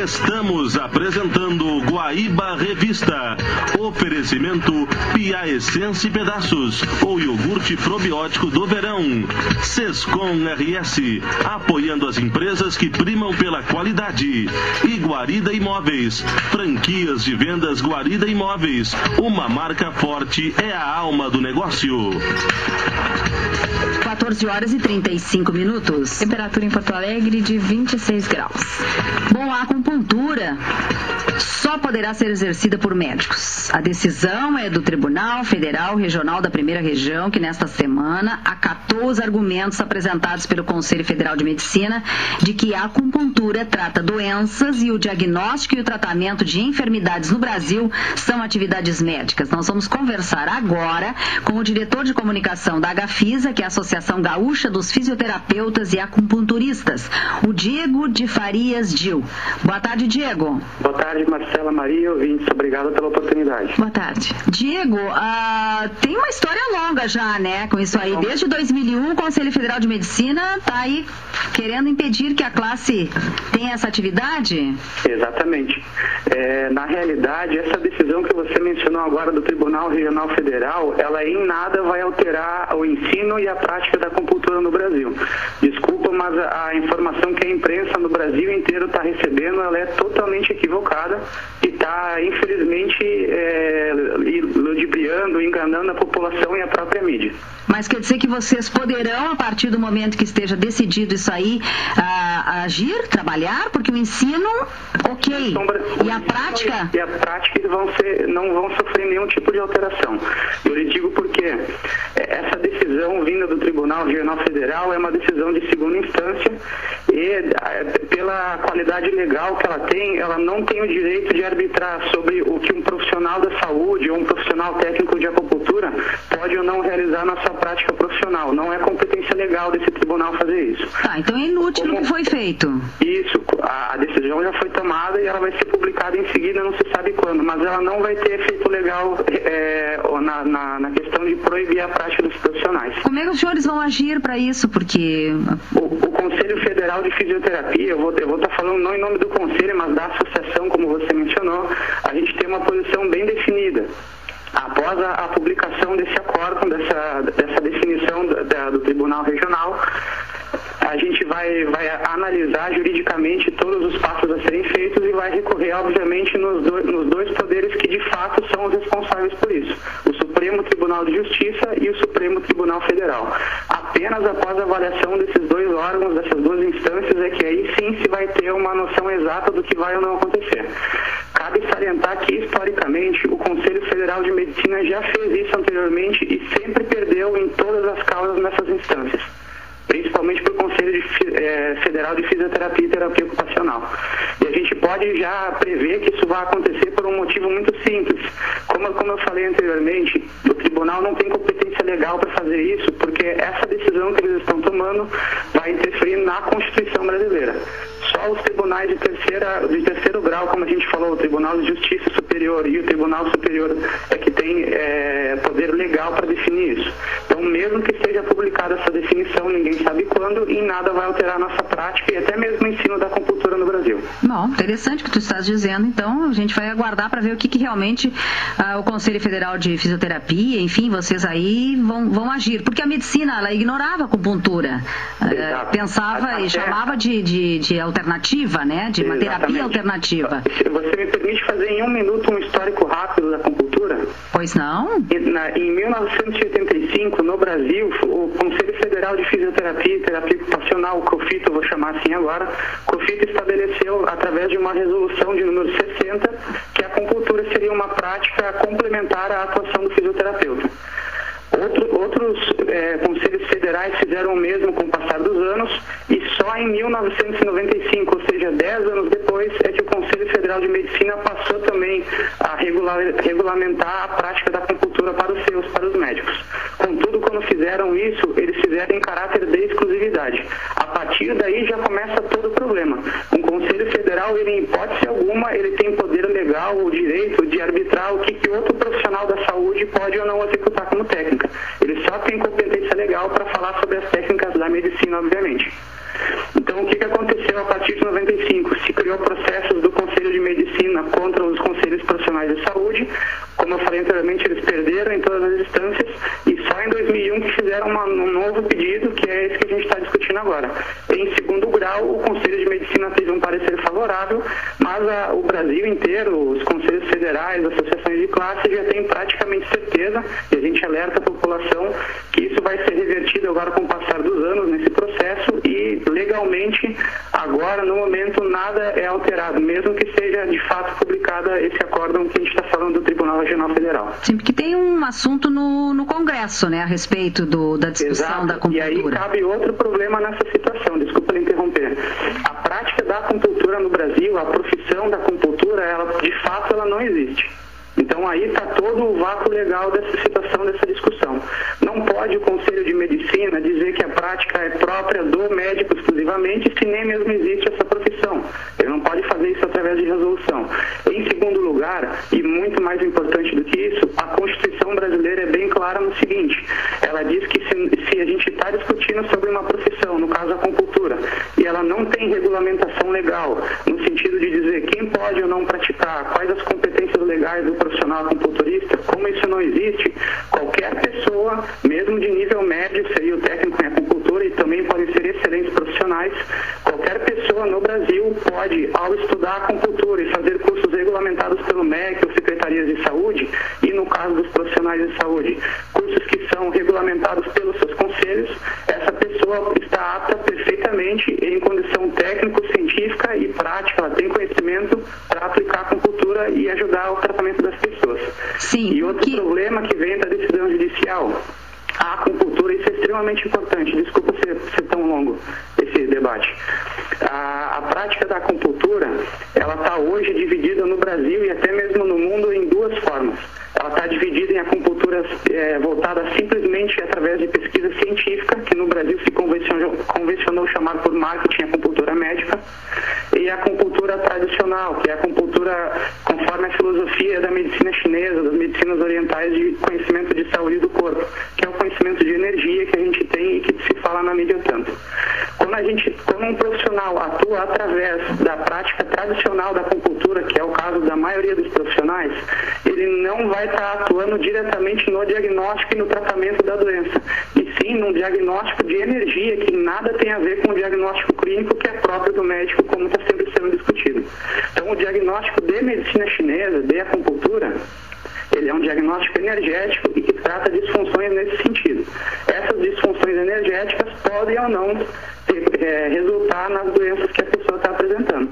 Estamos apresentando Guaíba Revista. Oferecimento Pia Essência e Pedaços, ou iogurte probiótico do verão. Sescom RS, apoiando as empresas que primam pela qualidade. E Guarida Imóveis, franquias de vendas Guarida Imóveis. Uma marca forte é a alma do negócio. 14 horas e 35 minutos. Temperatura em Porto Alegre de 26 graus. Bom, a acupuntura só poderá ser exercida por médicos. A decisão é do Tribunal Federal Regional da Primeira Região, que nesta semana acatou os argumentos apresentados pelo Conselho Federal de Medicina de que a acupuntura trata doenças e o diagnóstico e o tratamento de enfermidades no Brasil são atividades médicas. Nós vamos conversar agora com o diretor de comunicação da Agafisa, que é a Associação Gaúcha dos Fisioterapeutas e Acupunturistas, o Diego de Farias Gil. Boa tarde, Diego. Boa tarde, Marcela, Maria, ouvintes. Obrigado pela oportunidade. Boa tarde. Diego, tem uma história longa já, né, com isso aí. Desde 2001, o Conselho Federal de Medicina está aí querendo impedir que a classe tenha essa atividade? Exatamente. Na realidade, essa decisão que você mencionou agora do Tribunal Regional Federal, ela em nada vai alterar o ensino e a prática da acupuntura no Brasil. Desculpa, mas a informação que a imprensa no Brasil inteiro está recebendo, ela é totalmente equivocada e está, infelizmente, ludibriando, enganando a população e a própria mídia. Mas quer dizer que vocês poderão, a partir do momento que esteja decidido isso aí, agir, trabalhar, porque o ensino, ok, e a prática? E a prática eles não vão sofrer nenhum tipo de alteração. Eu lhe digo porque essa decisão vinda do Tribunal Regional Federal é uma decisão de segunda instância e, pela qualidade legal que ela não tem o direito de arbitrar sobre o que um profissional da saúde ou um profissional técnico de acupuntura pode ou não realizar na sua prática profissional. Não é competência legal desse tribunal fazer isso. Tá, então é inútil o que foi feito. Isso, a decisão já foi tomada e ela vai ser publicada em seguida, não se sabe quando, mas ela não vai ter efeito legal na questão de proibir a prática dos profissionais. Como é que os senhores vão agir para isso? Porque o Conselho Federal de Fisioterapia, eu vou estar falando não em nome do Conselho, mas da associação, como você mencionou, a gente tem uma posição bem definida. Após a publicação desse acórdão, dessa definição do Tribunal Regional, a gente vai analisar juridicamente todos os passos a serem feitos e vai recorrer, obviamente, nos dois poderes que, de fato, são os responsáveis por isso. O Supremo Tribunal de Justiça e o Supremo Tribunal Federal. Apenas após a avaliação desses dois órgãos, dessas duas instâncias, é que aí sim se vai ter uma noção exata do que vai ou não acontecer. Cabe salientar que, historicamente, o Conselho Federal de Medicina já fez isso anteriormente e sempre perdeu em todas as causas nessas instâncias, principalmente para o Conselho Federal de Fisioterapia e Terapia Ocupacional. E a gente pode já prever que isso vai acontecer por um motivo muito simples. Como eu falei anteriormente, o tribunal não tem competência legal para fazer isso, porque essa decisão que eles estão tomando vai interferir na Constituição brasileira. Só os tribunais de terceiro grau, como a gente falou, o Tribunal de Justiça Superior e o Tribunal Superior é que tem poder legal para definir isso. Então, mesmo que esteja publicada essa definição, ninguém sabe quando, e nada vai alterar a nossa prática e até mesmo o ensino da acupuntura no Brasil. Bom, interessante o que tu estás dizendo. Então, a gente vai aguardar para ver o que realmente o Conselho Federal de Fisioterapia, enfim, vocês aí vão agir. Porque a medicina, ela ignorava a acupuntura. Pensava e chamava de alternativa, né? De uma terapia alternativa. Você me permite fazer em um minuto um histórico rápido da acupuntura? Pois não? Em 1985, no Brasil, o Conselho Federal de Fisioterapia e Terapia Ocupacional, o COFITO, vou chamar assim agora, o COFITO estabeleceu, através de uma resolução de número 60, que a acupuntura seria uma prática complementar à atuação do fisioterapeuta. Outros conselhos federais fizeram o mesmo com o passar dos anos e só em 1995, ou seja, 10 anos depois, é que o Conselho Federal de Medicina passou também a regulamentar a prática da acupuntura para os médicos. Contudo, quando fizeram isso, eles fizeram em caráter de exclusividade. A partir daí já começa todo o problema. Um Conselho Federal, ele, em hipótese alguma, ele tem poder legal, o direito de arbitrar o que outro profissional da saúde pode ou não executar como técnica. Ele só tem competência legal para falar sobre as técnicas da medicina, obviamente. Então, o que aconteceu a partir inciso 95, se criou processos do Conselho de Medicina contra os Conselhos Profissionais de Saúde. Como eu falei anteriormente, eles perderam em todas as instâncias e só em 2001 que fizeram um novo pedido, que é esse que a gente está discutindo agora. Em segundo grau, o Conselho de Medicina teve um parecer favorável, mas o Brasil inteiro, os conselhos federais, as associações de classe já têm praticamente certeza, e a gente alerta a população que isso vai ser revertido agora com o passar dos anos nesse processo e legalmente agora, no momento, nada é alterado, mesmo que seja de fato publicada esse acórdão que a gente está falando do Tribunal Regional Federal. Sim, porque tem um assunto no Congresso, né, a respeito da discussão. Exato. Da acupuntura. E aí cabe outro problema nessa situação, desculpa me interromper. A prática da acupuntura no Brasil, a profissão da acupuntura, de fato ela não existe. Então aí está todo o vácuo legal dessa situação, dessa discussão. Não pode o Conselho de Medicina dizer que a prática é própria do médico exclusivamente, se nem mesmo existe essa profissão. Ele não pode fazer isso através de resolução. Em segundo lugar, e muito mais importante do que isso, a Constituição brasileira é bem clara no seguinte: ela diz que se a gente está discutindo sobre uma profissão, no caso a acupuntura, e ela não tem regulamentação legal, no sentido de dizer quem pode ou não praticar, quais as competências legais do profissional acupunturista, como isso não existe, qualquer pessoa, mesmo de nível médio, seria o técnico em acupuntura e também podem ser excelentes profissionais, qualquer pessoa no Brasil pode, ao estudar acupuntura e fazer cursos regulamentados pelo MEC ou secretarias de saúde, e no caso dos profissionais de saúde, cursos que são regulamentados pelos seus conselhos, essa pessoa está apta perfeitamente em condição técnico-científica e prática, ela tem conhecimento para aplicar a acupuntura e ajudar o tratamento das pessoas. Sim, e outro problema que vem da decisão judicial, a acupuntura, isso é extremamente importante, desculpa ser tão longo esse debate. A prática da acupuntura, ela está hoje dividida no Brasil e até mesmo no mundo em duas formas. Ela está dividida em acupunturas voltadas simplesmente através de pesquisa científica, que no Brasil se convencionou chamar por marketing acupuntura médica, e a acupuntura tradicional, que é a acupuntura conforme a filosofia da medicina chinesa, das medicinas orientais de conhecimento de saúde do corpo, que é o conhecimento de energia que a gente tem e que se fala na mídia tanto. Quando um profissional atua através da prática tradicional da acupuntura, que é o caso da maioria dos profissionais, ele não vai estar atuando diretamente no diagnóstico e no tratamento da doença, e sim num diagnóstico de energia que nada tem a ver com o diagnóstico clínico que é próprio do médico, como está sempre sendo discutido. Então, o diagnóstico de medicina chinesa, de acupuntura, ele é um diagnóstico energético e que trata disfunções nesse sentido. Essas disfunções energéticas podem ou não resultar nas doenças que a pessoa está apresentando.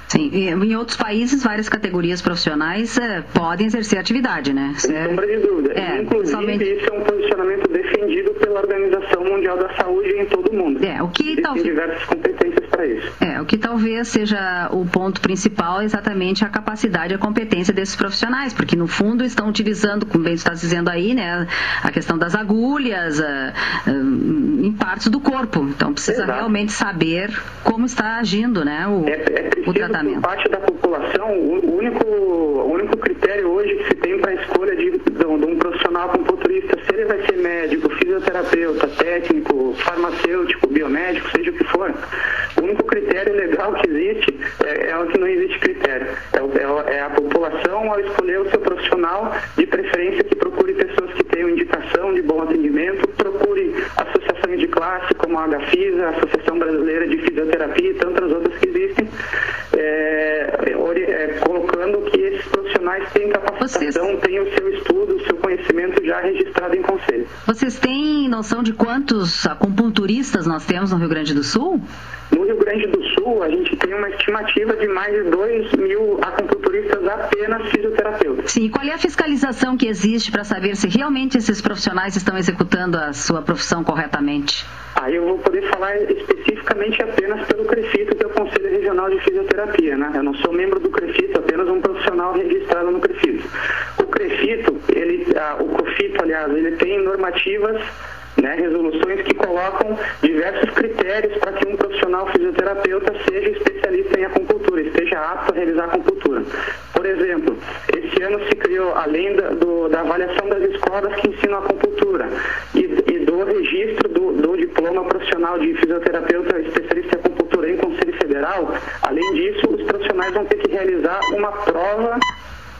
Sim, em outros países, várias categorias profissionais podem exercer atividade, né? Sem sombra de dúvida. Inclusive, isso é um posicionamento defendido pela Organização Mundial da Saúde em todo o mundo. Tem diversas competências para isso. O que talvez seja o ponto principal é exatamente a capacidade e a competência desses profissionais, porque no fundo estão utilizando, como bem você está dizendo aí, né, a questão das agulhas em partes do corpo. Então precisa realmente saber como está agindo, né, o tratamento. Por parte da população, o único critério hoje que se tem para a escolha de um profissional acupunturista, se ele vai ser médico, fisioterapeuta, técnico, farmacêutico, biomédico, seja o que for, o único critério legal que existe é o que não existe critério. É a população, ao escolher o seu profissional, de preferência que procure pessoas que tenham indicação de bom atendimento, procure associações de classe como a HFISA, a Associação Brasileira de Fisioterapia e tantas outras que existem, colocando que esses profissionais têm capacitação, têm o seu estudo, o seu conhecimento já registrado em conselho. Vocês têm noção de quantos acupunturistas nós temos no Rio Grande do Sul? No Rio Grande do Sul, a gente tem uma estimativa de mais de 2.000 acupunturistas apenas fisioterapeutas. Sim, e qual é a fiscalização que existe para saber se realmente esses profissionais estão executando a sua profissão corretamente? Aí eu vou poder falar especificamente apenas pelo CREFITO, que é o Conselho Regional de Fisioterapia, né? Eu não sou membro do CREFITO, apenas um profissional registrado no CREFITO. O CREFITO, o COFITO, aliás, ele tem normativas, né, resoluções que colocam diversos critérios para que um profissional fisioterapeuta seja especialista em acupuntura, esteja apto a realizar acupuntura. Por exemplo, esse ano se criou, além da avaliação das escolas que ensinam acupuntura e do registro do diploma profissional de fisioterapeuta especialista em acupuntura em Conselho Federal, Além disso, os profissionais vão ter que realizar uma prova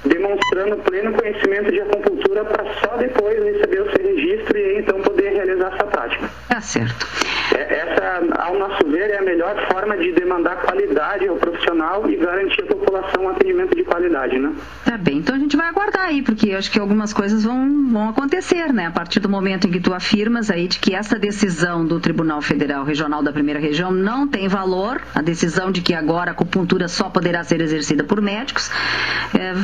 demonstrando pleno conhecimento de acupuntura para só depois receber o seu registro e então poder realizar essa prática. Tá certo. Essa, ao nosso ver, é a melhor forma de demandar qualidade ao profissional e garantir à população um atendimento de qualidade, né? Tá bem, então a gente vai aguardar aí, porque eu acho que algumas coisas vão acontecer, né? A partir do momento em que tu afirmas aí de que essa decisão do Tribunal Federal Regional da Primeira Região não tem valor, a decisão de que agora a acupuntura só poderá ser exercida por médicos,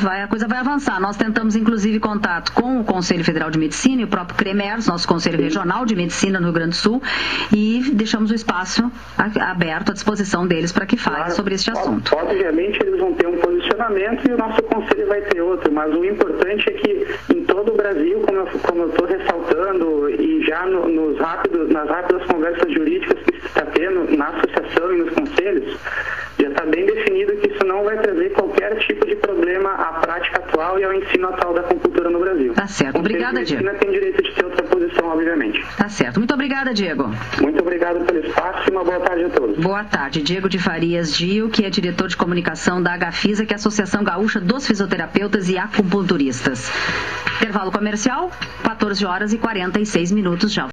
a coisa vai avançar. Nós tentamos, inclusive, contato com o Conselho Federal de Medicina e o próprio CREMERS, nosso Conselho Regional de Medicina no Rio Grande do Sul, e deixamos o espaço aberto à disposição deles para que falem sobre este assunto. Obviamente, eles vão ter um posicionamento e o nosso Conselho vai ter outro, mas o importante é que em todo o Brasil, como eu estou ressaltando, e já nas rápidas conversas jurídicas que se está tendo na associação e nos conselhos, já está bem definido que isso não vai trazer qualquer tipo de problema à prática atual e ao ensino atual da acupuntura no Brasil. Tá certo. Obrigada, Diego. A tem direito de ter outra posição, obviamente. Tá certo. Muito obrigada, Diego. Muito obrigado pelo espaço e uma boa tarde a todos. Boa tarde. Diego de Farias Gil, que é diretor de comunicação da HFISA, que é a Associação Gaúcha dos Fisioterapeutas e Acupunturistas. Intervalo comercial, 14 horas e 46 minutos já.